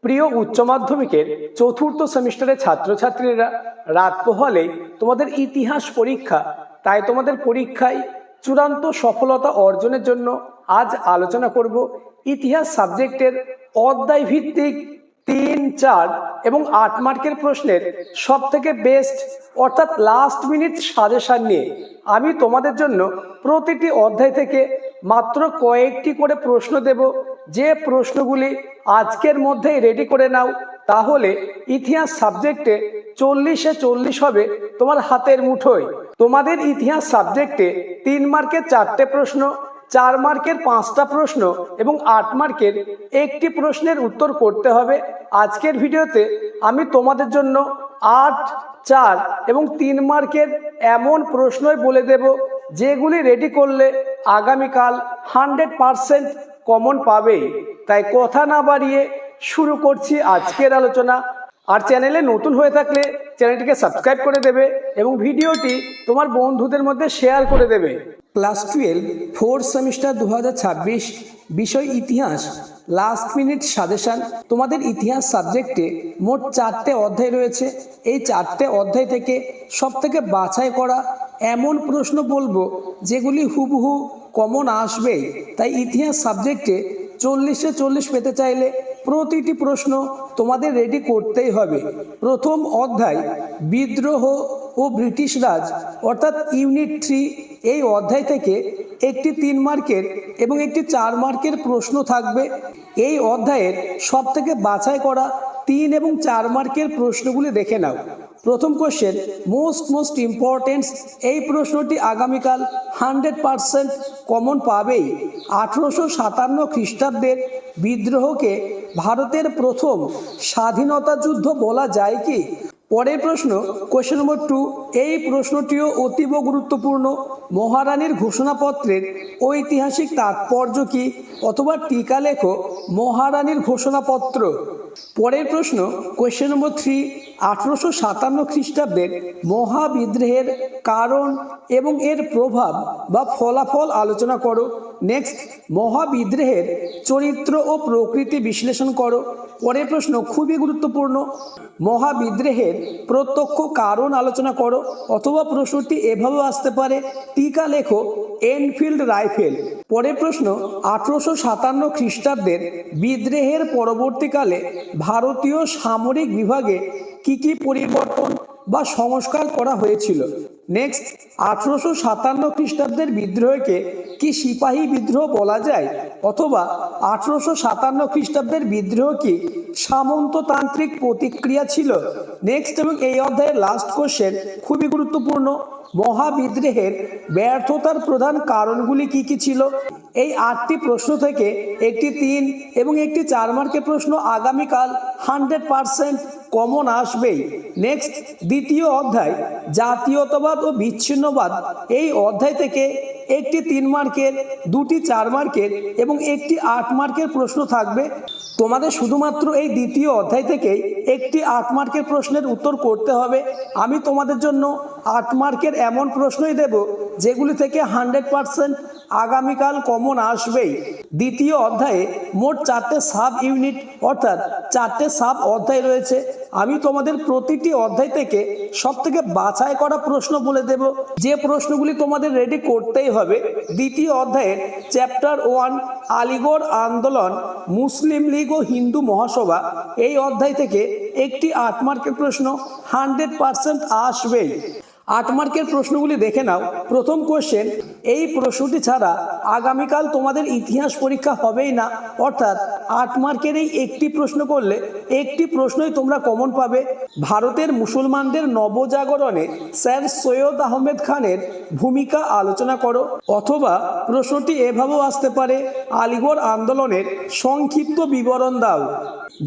প্রিয় উচ্চ মাধ্যমিকের চতুর্থ সেমিস্টারের ছাত্রছাত্রীরা, রাত পোহালেই তোমাদের ইতিহাস পরীক্ষা। তাই তোমাদের পরীক্ষায় চূড়ান্ত সফলতা অর্জনের জন্য আজ আলোচনা করব ইতিহাস সাবজেক্টের অধ্যায় ভিত্তিক 3, 4 এবং 8 মার্কের প্রশ্নের সব থেকে বেস্ট অর্থাৎ লাস্ট মিনিট সাজেশন নিয়ে। আমি তোমাদের জন্য প্রতিটি অধ্যায় থেকে মাত্র কয়েকটি করে প্রশ্ন দেব। যে প্রশ্নগুলি আজকের মধ্যেই রেডি করে নাও, তাহলে ইতিহাস সাবজেক্টে 40-এ 40 হবে তোমার হাতের মুঠোয়। তোমাদের ইতিহাস সাবজেক্টে 3 মার্কের 4টে প্রশ্ন, 4 মার্কের 5টা প্রশ্ন এবং 8 মার্কের একটি প্রশ্নের উত্তর করতে হবে। আজকের ভিডিওতে আমি তোমাদের জন্য 8, 4 এবং 3 মার্কের এমন প্রশ্নই বলে দেব যেগুলি রেডি করলে আগামীকাল 100% কমন পাবেই। তাই কথা না বাড়িয়ে শুরু করছি আজকের আলোচনা। আর চ্যানেলে নতুন হয়ে থাকলে চ্যানেলটিকে সাবস্ক্রাইব করে দেবে এবং ভিডিওটি তোমার বন্ধুদের মধ্যে শেয়ার করে দেবে। ক্লাস 12 4th সেমিস্টার 2026, বিষয় ইতিহাস, লাস্ট মিনিট সাজেশন। তোমাদের ইতিহাস সাবজেক্টে মোট 4টে অধ্যায় রয়েছে। এই 4টে অধ্যায় থেকে সব থেকে বাছাই করা এমন প্রশ্ন বলবো যেগুলি হুবহু কমন আসবেই। তাই ইতিহাস সাবজেক্টে 40-এ 40 পেতে চাইলে প্রতিটি প্রশ্ন তোমাদের রেডি করতেই হবে। প্রথম অধ্যায় বিদ্রোহ ও ব্রিটিশ রাজ অর্থাৎ ইউনিট 3। এই অধ্যায় থেকে একটি 3 মার্কের এবং একটি 4 মার্কের প্রশ্ন থাকবে। এই অধ্যায়ের সব থেকে বাছাই করা 3 এবং 4 মার্কের প্রশ্নগুলি দেখে নাও। প্রথম কোশ্চেন, মোস্ট ইম্পর্টেন্স। এই প্রশ্নটি আগামীকাল 100% কমন পাবেই। 1857 খ্রিস্টাব্দের বিদ্রোহকে ভারতের প্রথম স্বাধীনতা যুদ্ধ বলা যায় কি? পরের প্রশ্ন, কোশ্চেন নম্বর 2। এই প্রশ্নটিও অতীব গুরুত্বপূর্ণ। মহারানীর ঘোষণাপত্রের ঐতিহাসিক তাৎপর্য কি? অথবা টিকা লেখো মহারানীর ঘোষণাপত্র। পরের প্রশ্ন, কোশ্চেন নম্বর 3। 1857 খ্রিস্টাব্দের মহাবিদ্রোহের কারণ এবং এর প্রভাব বা ফলাফল আলোচনা করো। নেক্সট, মহাবিদ্রোহের চরিত্র ও প্রকৃতি বিশ্লেষণ করো। পরের প্রশ্ন খুবই গুরুত্বপূর্ণ, মহাবিদ্রোহের প্রত্যক্ষ কারণ আলোচনা করো। অথবা প্রশ্নটি এভাবেও আসতে পারে, টিকা লেখো এনফিল্ড রাইফেল। পরের প্রশ্ন, 1857 খ্রিস্টাব্দের বিদ্রোহের পরবর্তীকালে ভারতীয় সামরিক বিভাগে কি কি পরিবর্তন বা সংস্কার করা হয়েছিল? নেক্সট, 1857 খ্রিস্টাব্দের বিদ্রোহকে কি সিপাহী বিদ্রোহ বলা যায়? অথবা 1857 খ্রিস্টাব্দের বিদ্রোহ কি সামন্ততান্ত্রিক প্রতিক্রিয়া ছিল? নেক্সট এবং এই অধ্যায়ের লাস্ট কোশ্চেন খুবই গুরুত্বপূর্ণ, মহাবিদ্রোহের ব্যর্থতার প্রধান কারণগুলি কি কি ছিল? এই 8টি প্রশ্ন থেকে একটি 3 এবং একটি 4 মার্কের প্রশ্ন আগামীকাল 100% কমন আসবেই। নেক্সট, দ্বিতীয় অধ্যায় জাতীয়তাবাদ ও বিচ্ছিন্নবাদ। এই অধ্যায় থেকে একটি 3 মার্কের, দুটি 4 মার্কের এবং একটি 8 মার্কের প্রশ্ন থাকবে। তোমাদের শুধুমাত্র এই দ্বিতীয় অধ্যায় থেকেই একটি 8 মার্কের প্রশ্নের উত্তর করতে হবে। আমি তোমাদের জন্য 8 মার্কের এমন প্রশ্নই দেব যেগুলি থেকে 100% আগামীকাল কমন আসবেই। দ্বিতীয় অধ্যায়ে মোট 4টে সাব ইউনিট অর্থাৎ 4টে সাব অধ্যায় রয়েছে। আমি তোমাদের প্রতিটি অধ্যায় থেকে সব থেকে বাছাই করা প্রশ্ন বলে দেব, যে প্রশ্নগুলি তোমাদের রেডি করতেই হবে। দ্বিতীয় অধ্যায়ের চ্যাপ্টার 1 আলিগড় আন্দোলন, মুসলিম লীগ ও হিন্দু মহাসভা। এই অধ্যায় থেকে একটি 8 মার্কের প্রশ্ন 100% আসবেই। 8 মার্কের প্রশ্নগুলি দেখে নাও। প্রথম কোশ্চেন, এই প্রশ্নটি ছাড়া আগামীকাল তোমাদের ইতিহাস পরীক্ষা হবেই না, অর্থাৎ 8 মার্কের এই একটি প্রশ্ন করলে একটি প্রশ্নই তোমরা কমন পাবে। ভারতের মুসলমানদের নবজাগরণে স্যার সৈয়দ আহমেদ খানের ভূমিকা আলোচনা করো। অথবা প্রশ্নটি এভাবেও আসতে পারে, আলিগড় আন্দোলনের সংক্ষিপ্ত বিবরণ দাও।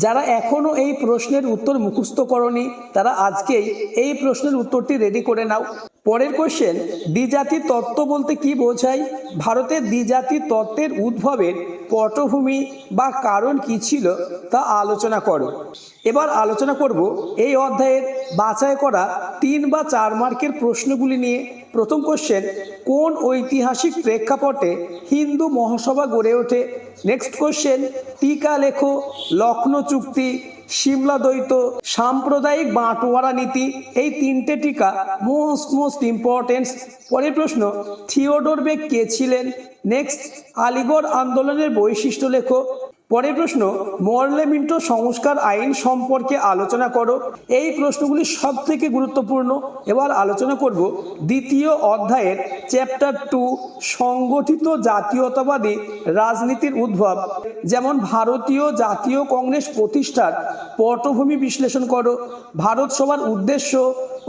যারা এখনো এই প্রশ্নের উত্তর মুখস্থ করনি তারা আজকেই এই প্রশ্নের উত্তরটি রেডি করে নাও। পরের কোশ্চেন, দ্বিজাতি তত্ত্ব বলতে কি বোঝায়? ভারতের দ্বিজাতি তত্ত্বের উদ্ভবের পটভূমি বা কারণ কি ছিল তা আলোচনা করো। এবার আলোচনা করব এই অধ্যায়ের বাছাই করা 3 বা 4 মার্কের প্রশ্নগুলি নিয়ে। প্রথম কোশ্চেন, কোন ঐতিহাসিক প্রেক্ষাপটে হিন্দু মহাসভা গড়ে ওঠে? নেক্সট কোশ্চেন, টিকা লেখো, লখনৌ চুক্তি, সিমলা দ্বৈত, সাম্প্রদায়িক বাঁটোয়ারা নীতি, এই 3টে টিকা মোস্ট ইম্পর্টেন্ট। পরের প্রশ্ন, থিওডোর বেক কে ছিলেন? নেক্সট, আলিগড় আন্দোলনের বৈশিষ্ট্য লেখো। পরের প্রশ্ন, মরলে মিন্টো সংস্কার আইন সম্পর্কে আলোচনা করো। এই প্রশ্নগুলি সব থেকে গুরুত্বপূর্ণ। এবার আলোচনা করব দ্বিতীয় অধ্যায়ের চ্যাপ্টার 2, সংগঠিত জাতীয়তাবাদী রাজনীতির উদ্ভব। যেমন ভারতীয় জাতীয় কংগ্রেস প্রতিষ্ঠার পটভূমি বিশ্লেষণ করো, ভারত সভার উদ্দেশ্য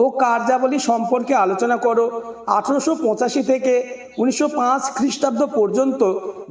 ও কার্যাবলী সম্পর্কে আলোচনা করো, 1885 থেকে 1905 খ্রিস্টাব্দ পর্যন্ত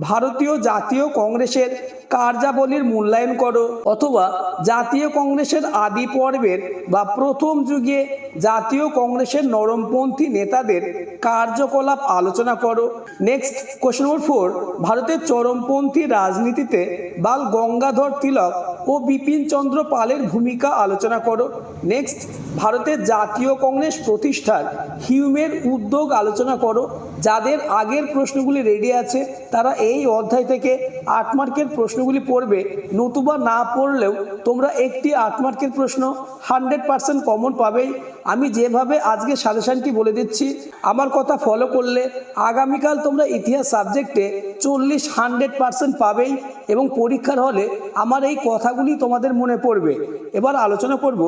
ভারতীয় জাতীয় কংগ্রেসের কার্যাবলীর মূল্যায়ন করো, অথবা জাতীয় কংগ্রেসের আদি পর্বের বা প্রথম যুগে জাতীয় কংগ্রেসের নরমপন্থী নেতাদের কার্যকলাপ আলোচনা করো। নেক্সট, কোশ্চেন নম্বর 4, ভারতের চরমপন্থী রাজনীতিতে বাল গঙ্গাধর তিলক ও বিপিন চন্দ্র পালের ভূমিকা আলোচনা করো। নেক্সট, ভারতের জাতীয় কংগ্রেস প্রতিষ্ঠার হিউমের উদ্যোগ আলোচনা করো। যাদের আগের প্রশ্নগুলি রেডি আছে তারা এই অধ্যায় থেকে 8 মার্কের প্রশ্নগুলি পড়বে, নতুবা না পড়লেও তোমরা একটি 8 মার্কের প্রশ্ন 100% কমন পাবেই। আমি যেভাবে আজকে সাজেশনটি বলে দিচ্ছি, আমার কথা ফলো করলে আগামীকাল তোমরা ইতিহাস সাবজেক্টে 40-100% পাবেই, এবং পরীক্ষার হলে আমার এই কথাগুলি তোমাদের মনে পড়বে। এবার আলোচনা করব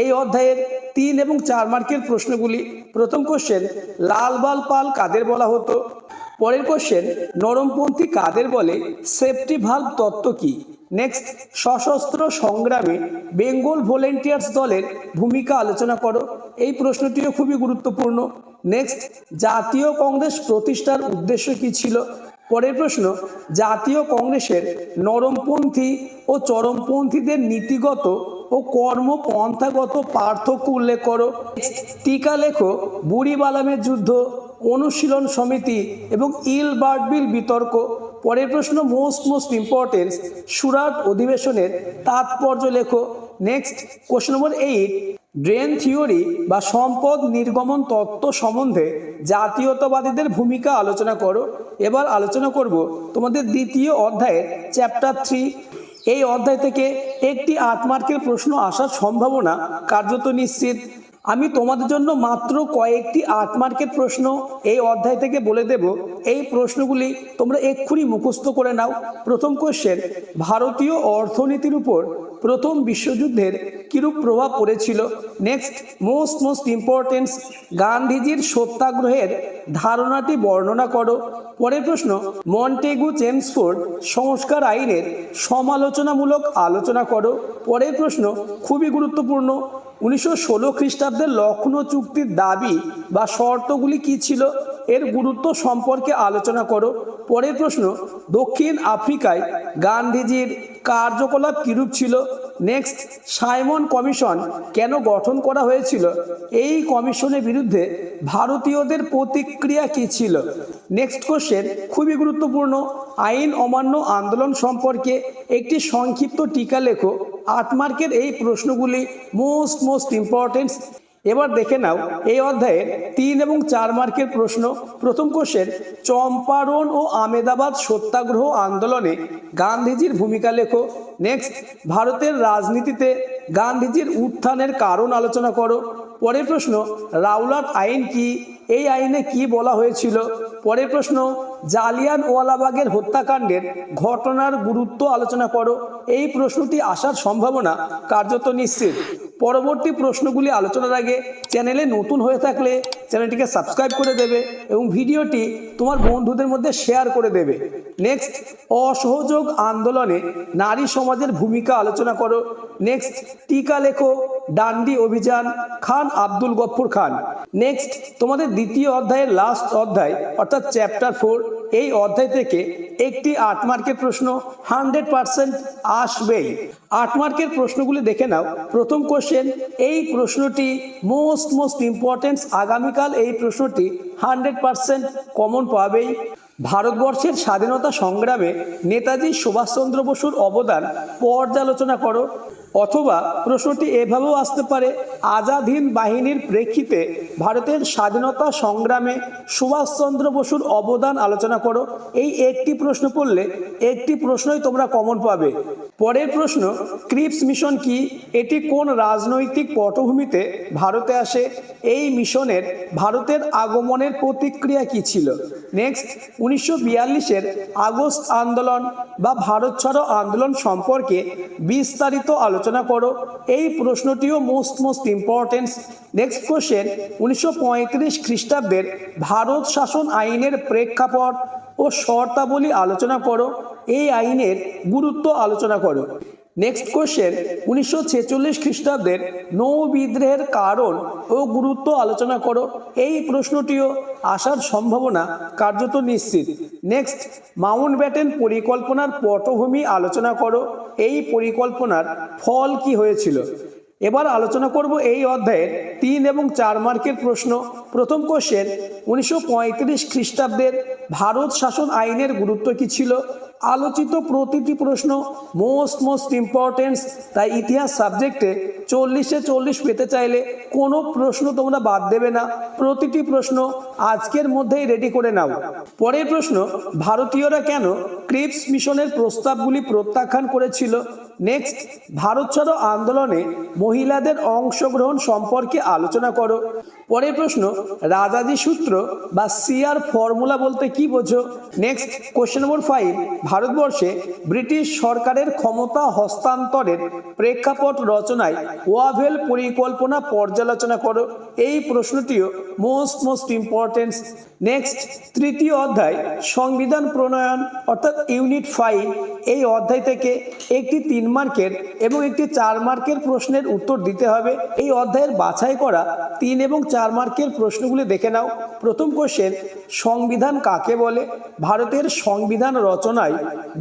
এই অধ্যায়ের 3 এবং 4 মার্কের প্রশ্নগুলি। প্রথম কোশ্চেন, লালবাল পাল কাদের বলা হতো? পরের কোশ্চেন, নরমপন্থী কাদের বলে? সেফটি ভালভ তত্ত্ব কি? নেক্সট, সশস্ত্র সংগ্রামে বেঙ্গল ভলেন্টিয়ার্স দলের ভূমিকা আলোচনা করো। এই প্রশ্নটিও খুবই গুরুত্বপূর্ণ। নেক্সট, জাতীয় কংগ্রেস প্রতিষ্ঠার উদ্দেশ্য কি ছিল? পরের প্রশ্ন, জাতীয় কংগ্রেসের নরমপন্থী ও চরমপন্থীদের নীতিগত ও কর্মপন্থাগত পার্থক্য উল্লেখ করো। টিকা লেখো, বুড়িবালামের যুদ্ধ, অনুশীলন সমিতি এবং ইলবার্টবিল বিতর্ক। পরের প্রশ্ন মোস্ট ইম্পর্টেন্স, সুরাট অধিবেশনের তাৎপর্য লেখো। Next, question number 8, drain theory বা সম্পদ নির্গমন তত্ত্ব সম্বন্ধে জাতীয়তাবাদীদের ভূমিকা আলোচনা করো। এবার আলোচনা করব তোমাদের দ্বিতীয় অধ্যায়ের চ্যাপ্টার 3। এই অধ্যায় থেকে একটি 8 মার্কের প্রশ্ন আসার সম্ভাবনা কার্যত নিশ্চিত। আমি তোমাদের জন্য মাত্র কয়েকটি 8 মার্কের প্রশ্ন এই অধ্যায় থেকে বলে দেব। এই প্রশ্নগুলি তোমরা এক্ষুনি মুখস্থ করে নাও। প্রথম কোশ্চেন, ভারতীয় অর্থনীতির উপর প্রথম বিশ্বযুদ্ধের কিরূপ প্রভাব পড়েছিল? নেক্সট, মোস্ট ইম্পর্টেন্স, গান্ধীজির সত্যাগ্রহের ধারণাটি বর্ণনা করো। পরের প্রশ্ন, মন্টেগু চেমসফোর্ড সংস্কার আইনের সমালোচনামূলক আলোচনা করো। পরের প্রশ্ন খুবই গুরুত্বপূর্ণ, 1916 খ্রিস্টাব্দের লখনৌ চুক্তির দাবি বা শর্তগুলি কি ছিল? এর গুরুত্ব সম্পর্কে আলোচনা করো। পরের প্রশ্ন, দক্ষিণ আফ্রিকায় গান্ধীজির কার্যকলাপ কিরূপ ছিল? নেক্সট, সাইমন কমিশন কেন গঠন করা হয়েছিল? এই কমিশনের বিরুদ্ধে ভারতীয়দের প্রতিক্রিয়া কি ছিল? নেক্সট কোশ্চেন খুবই গুরুত্বপূর্ণ, আইন অমান্য আন্দোলন সম্পর্কে একটি সংক্ষিপ্ত টিকা লেখো। 8 মার্কের এই প্রশ্নগুলি মোস্ট ইম্পর্টেন্ট। এবার দেখে নাও এই অধ্যায়ের 3 এবং 4 মার্কের প্রশ্ন। প্রথম কোশ্চেন, চম্পারণ ও আমেদাবাদ সত্যাগ্রহ আন্দোলনে গান্ধীজির ভূমিকা লেখো। নেক্সট, ভারতের রাজনীতিতে গান্ধীজির উত্থানের কারণ আলোচনা করো। পরের প্রশ্ন, রাওলাট আইন কি? এই আইনে কি বলা হয়েছিল? পরের প্রশ্ন, জালিয়ানওয়ালাবাগের হত্যাকাণ্ডের ঘটনার গুরুত্ব আলোচনা করো। এই প্রশ্নটি আসার সম্ভাবনা কার্যত নিশ্চিত। পরবর্তী প্রশ্নগুলি আলোচনার আগে চ্যানেলে নতুন হয়ে থাকলে চ্যানেলটিকে সাবস্ক্রাইব করে দেবে এবং ভিডিওটি তোমার বন্ধুদের মধ্যে শেয়ার করে দেবে। নেক্সট, অসহযোগ আন্দোলনে নারী সমাজের ভূমিকা আলোচনা করো। নেক্সট, টিকা লেখো, ডান্ডি অভিযান, খান আব্দুল গফুর খান। নেক্সট, তোমাদের দ্বিতীয় অধ্যায়ের লাস্ট অধ্যায় অর্থাৎ চ্যাপ্টার 4, এই অধ্যায় থেকে একটি 8 মার্কের প্রশ্ন 100% আসবেই। 8 মার্কের প্রশ্নগুলি দেখে নাও। প্রথম কোশ্চেন, এই প্রশ্নটি মোস্ট ইম্পর্টেন্ট, আগামীকাল এই প্রশ্নটি 100% কমন পাবেই। ভারতবর্ষের স্বাধীনতা সংগ্রামে নেতাজি সুভাষচন্দ্র বসুর অবদান পর্যালোচনা করো। অথবা প্রশ্নটি এভাবেও আসতে পারে, আজাদ হিন্দ বাহিনীর প্রেক্ষিতে ভারতের স্বাধীনতা সংগ্রামে সুভাষচন্দ্র বসুর অবদান আলোচনা করো। এই একটি প্রশ্ন পড়লে একটি প্রশ্নই তোমরা কমন পাবে। পরের প্রশ্ন, ক্রিপস মিশন কি? এটি কোন রাজনৈতিক পটভূমিতে ভারতে আসে? এই মিশনের ভারতের আগমনের প্রতিক্রিয়া কি ছিল? নেক্সট, 1942-এর আগস্ট আন্দোলন বা ভারত ছাড়ো আন্দোলন সম্পর্কে বিস্তারিত আলোচনা করো। এই প্রশ্নটিও মোস্ট ইম্পর্টেন্ট। নেক্সট কোশ্চেন, 1935 খ্রিস্টাব্দের ভারত শাসন আইনের প্রেক্ষাপট ও শর্তাবলী আলোচনা করো। এই আইনের গুরুত্ব আলোচনা করো। নেক্সট কোশ্চেন, 1946 খ্রিস্টাব্দের নৌ বিদ্রোহের কারণ ও গুরুত্ব আলোচনা করো। এই প্রশ্নটিও আসার সম্ভাবনা কার্যত নিশ্চিত। নেক্সট, মাউন্টব্যাটেন পরিকল্পনার পটভূমি আলোচনা করো। এই পরিকল্পনার ফল কি হয়েছিল? এবার আলোচনা করব এই অধ্যায়ের 3 এবং 4 মার্কের প্রশ্ন। প্রথম কোশ্চেন, 1935 খ্রিস্টাব্দের ভারত শাসন আইনের গুরুত্ব কি ছিল? আলোচিত প্রতিটি প্রশ্ন মোস্ট ইম্পর্টেন্ট, তাই ইতিহাস সাবজেক্টে 40-এ 40 পেতে চাইলে কোনো প্রশ্ন তোমরা বাদ দেবে না। প্রতিটি প্রশ্ন আজকের মধ্যেই রেডি করে নাও। পরের প্রশ্ন, ভারতীয়রা কেন ক্রিপস মিশনের প্রস্তাবগুলি প্রত্যাখ্যান করেছিল? নেক্সট, ভারত ছাড়ো আন্দোলনে মহিলাদের অংশগ্রহণ সম্পর্কে আলোচনা করো। পরের প্রশ্ন, রাজাজি সূত্র বা সিআর ফর্মুলা বলতে কি বোঝো? নেক্সট, কোশ্চেন নম্বর 5, ভারতবর্ষে ব্রিটিশ সরকারের ক্ষমতা হস্তান্তরের প্রেক্ষাপট রচনায় ওয়াভেল পরিকল্পনা পর্যালোচনা করো। এই প্রশ্নটিও মোস্ট ইম্পর্টেন্ট। নেক্সট, তৃতীয় অধ্যায় সংবিধান প্রণয়ন অর্থাৎ ইউনিট 5, এই অধ্যায় থেকে একটি 3 মার্কের এবং একটি 4 মার্কের প্রশ্নের উত্তর দিতে হবে। এই অধ্যায়ের বাছাই করা 3 এবং 4 মার্কের প্রশ্নগুলি দেখে নাও। প্রথম কোশ্চেন, সংবিধান কাকে বলে? ভারতের সংবিধান রচনায়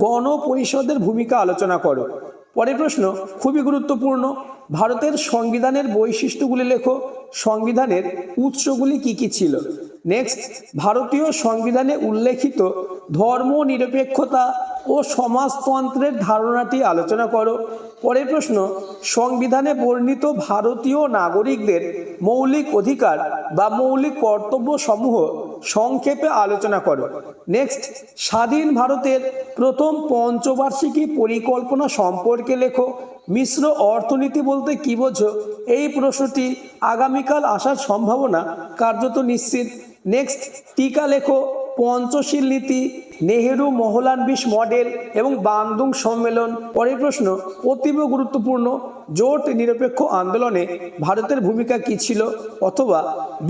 গণপরিষদের ভূমিকা আলোচনা করো। পরের প্রশ্ন খুবই গুরুত্বপূর্ণ, ভারতের সংবিধানের বৈশিষ্ট্যগুলি লেখো। সংবিধানের উৎসগুলি কি কি ছিল? নেক্সট, ভারতীয় সংবিধানে উল্লেখিত ধর্ম নিরপেক্ষতা ও সমাজতন্ত্রের ধারণাটি আলোচনা করো। পরের প্রশ্ন, সংবিধানে বর্ণিত ভারতীয় নাগরিকদের মৌলিক অধিকার বা মৌলিক কর্তব্য সমূহ সংক্ষেপে আলোচনা করো। নেক্সট, স্বাধীন ভারতের প্রথম পঞ্চবার্ষিকী পরিকল্পনা সম্পর্কে লেখো। মিশ্র অর্থনীতি বলতে কি বোঝো? এই প্রশ্নটি আগামীকাল আসার সম্ভাবনা কার্যত নিশ্চিত। নেক্সট, টিকা লেখো। পঞ্চশীল নীতি, নেহেরু মহলানবিশ মডেল এবং বান্দুং সম্মেলন। পরের প্রশ্ন অতীব গুরুত্বপূর্ণ, জোট নিরপেক্ষ আন্দোলনে ভারতের ভূমিকা কি ছিল? অথবা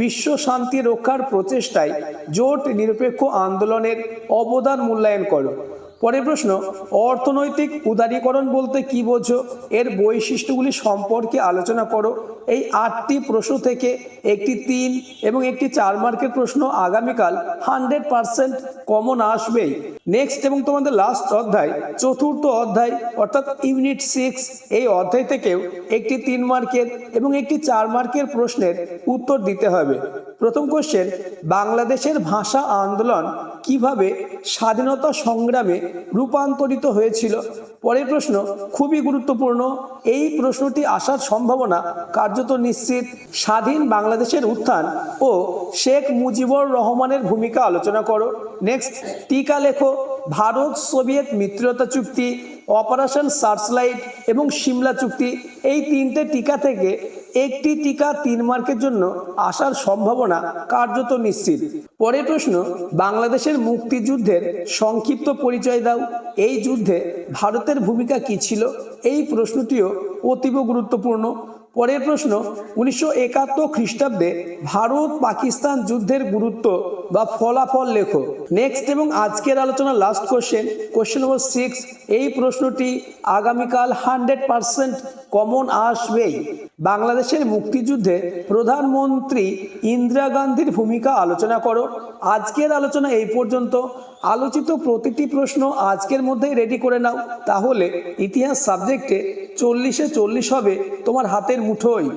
বিশ্ব শান্তি রক্ষার প্রচেষ্টায় জোট নিরপেক্ষ আন্দোলনের অবদান মূল্যায়ন করো। পরের প্রশ্ন অর্থনৈতিক উদারীকরণ বলতে কি বোঝো? এর বৈশিষ্ট্যগুলি সম্পর্কে আলোচনা করো। এই 8টি প্রশ্ন থেকে একটি 3 এবং একটি 4 মার্কের প্রশ্ন আগামীকাল 100% কমন আসবেই। নেক্সট এবং তোমাদের লাস্ট অধ্যায়, চতুর্থ অধ্যায় অর্থাৎ ইউনিট 6, এই অধ্যায় থেকেও একটি 3 মার্কের এবং একটি 4 মার্কের প্রশ্নের উত্তর দিতে হবে। প্রথম কোশ্চেন, বাংলাদেশের ভাষা আন্দোলন কিভাবে স্বাধীনতা সংগ্রামে রূপান্তরিত হয়েছিল? পরের প্রশ্ন খুবই গুরুত্বপূর্ণ, এই প্রশ্নটি আসার সম্ভাবনা কার্যত নিশ্চিত। স্বাধীন বাংলাদেশের উত্থান ও শেখ মুজিবুর রহমানের ভূমিকা আলোচনা করো। নেক্সট, টিকা লেখো। ভারত সোভিয়েত মিত্রতা চুক্তি, অপারেশন সার্চলাইট এবং সিমলা চুক্তি, এই 3টে টিকা থেকে একটি টিকা 3 মার্কের জন্য আসার সম্ভাবনা কার্যত নিশ্চিত। পরের প্রশ্ন, বাংলাদেশের মুক্তিযুদ্ধের সংক্ষিপ্ত পরিচয় দাও। এই যুদ্ধে ভারতের ভূমিকা কি ছিল? এই প্রশ্নটিও অতীব গুরুত্বপূর্ণ। পরের প্রশ্ন, 1971 খ্রিস্টাব্দে ভারত পাকিস্তান যুদ্ধের গুরুত্ব বা ফলাফল লেখো। নেক্সট এবং আজকের আলোচনা লাস্ট কোশ্চেন নম্বর 6, এই প্রশ্নটি আগামীকাল 100% কমন আসবেই। বাংলাদেশের মুক্তিযুদ্ধে প্রধানমন্ত্রী ইন্দিরা গান্ধীর ভূমিকা আলোচনা করো। আজকের আলোচনা এই পর্যন্ত। আলোচিত প্রতিটি প্রশ্ন আজকের মধ্যেই রেডি করে নাও, তাহলে ইতিহাস সাবজেক্টে 40-এ 40 হবে তোমার হাতের মুঠোয়।